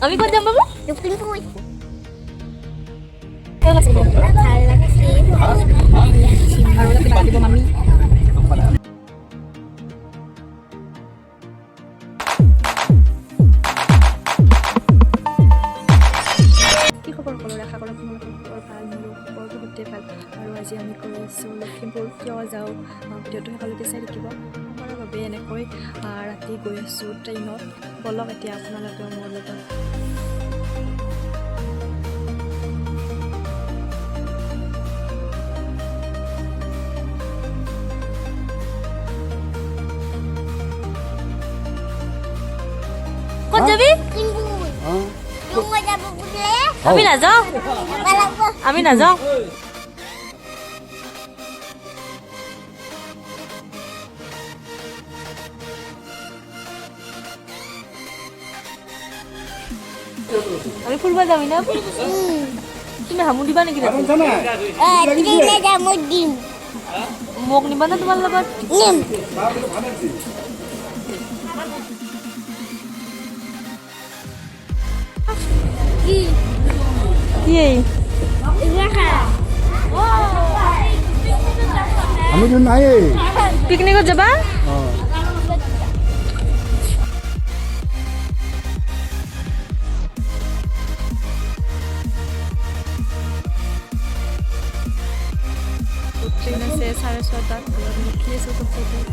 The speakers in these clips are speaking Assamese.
আমি ক'ত যাম বাবু লখিমপুৰ ভাল লাগছে আৰু তাতে বান্ধিব মামি কি খবৰ সকলোৰে আশা কৰোঁ আপোনালোকৰ খবৰ ভাল মোৰো খবৰ বহুতেই ভাল আৰু আজি আমি গৈ আছোঁ লখিমপুৰ কিয় যাওঁ ভিডিঅ'টো শেষলৈকে চাই থাকিব আমাৰ বাবে এনেকৈ ৰাতি গৈ আছোঁ ট্ৰেইনত বলক এতিয়া আপোনালোকেও মোৰ লগত ক'ত যাবি আমি নাযাওঁ আমি নাযাওঁ আমি ফুৰিব যাবি না তুমি হামু দিবা নেকি মোক নিবা না তোমাৰ লগত আমি তো নাই পিকনিকত যাবা ট্রেন আছে 6:30 লিখি আছে কমপ্লিট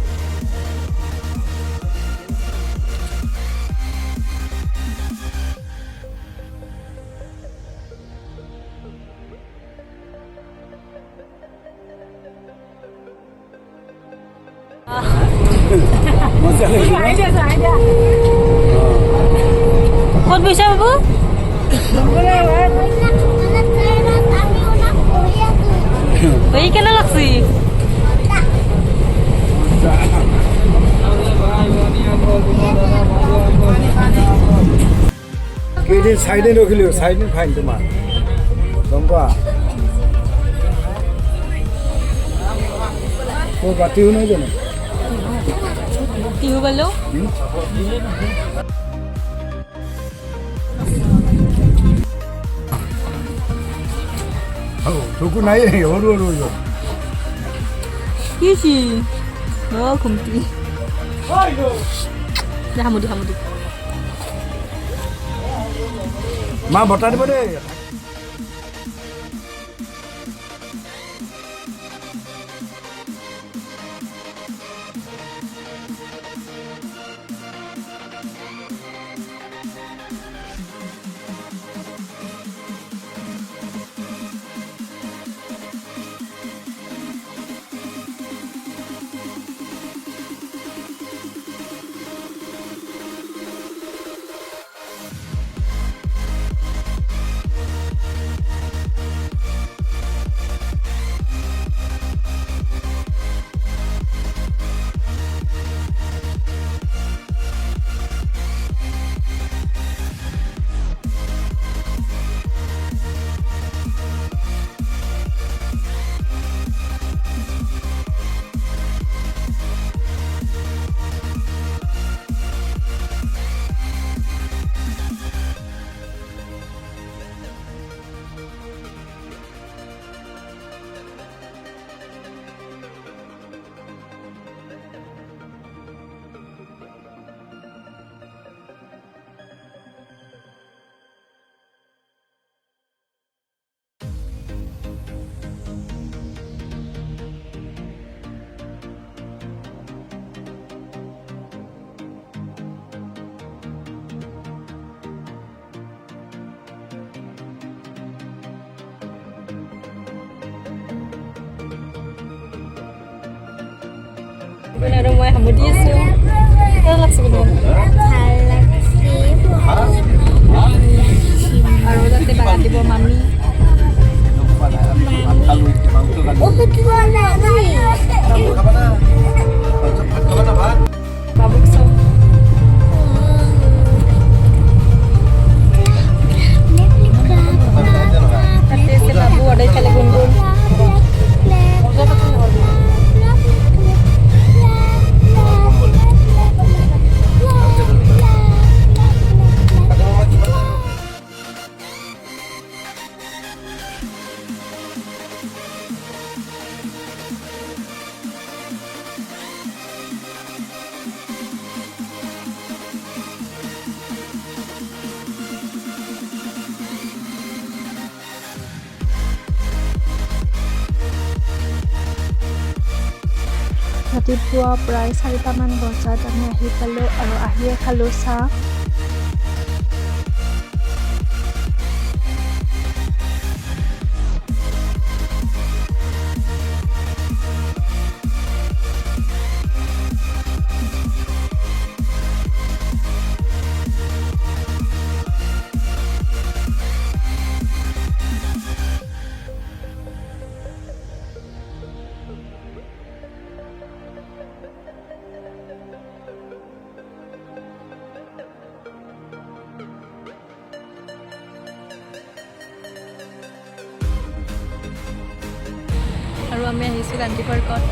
ক'ত গৈছা বাবু এই কেনে লাগছি কেইদিন চাৰিদিন ৰখিলো চাৰিদিন ফাইন তোমাৰ গম পোৱা তোৰ বাতিও নাই জানো টিহু বালো তোকো নাই সৰু সৰু কিছি ঘুমটি হামুদি মা বতা দিব দেই আৰু মই হামুদি আছো কেনে লাগছে কিন্তু আৰু তাতে বান্ধিব মামি বাবুক চাওঁ তাতে আছে বাবু অৰ্ডাৰ খালে গুণগুণ ৰাতিপুৱা প্ৰায় 4টামান বজাত আমি আহি পালোঁ আৰু আহিয়ে খালোঁ চাহ। আৰু আমি আহিছোঁ গান্ধী পাৰ্কত।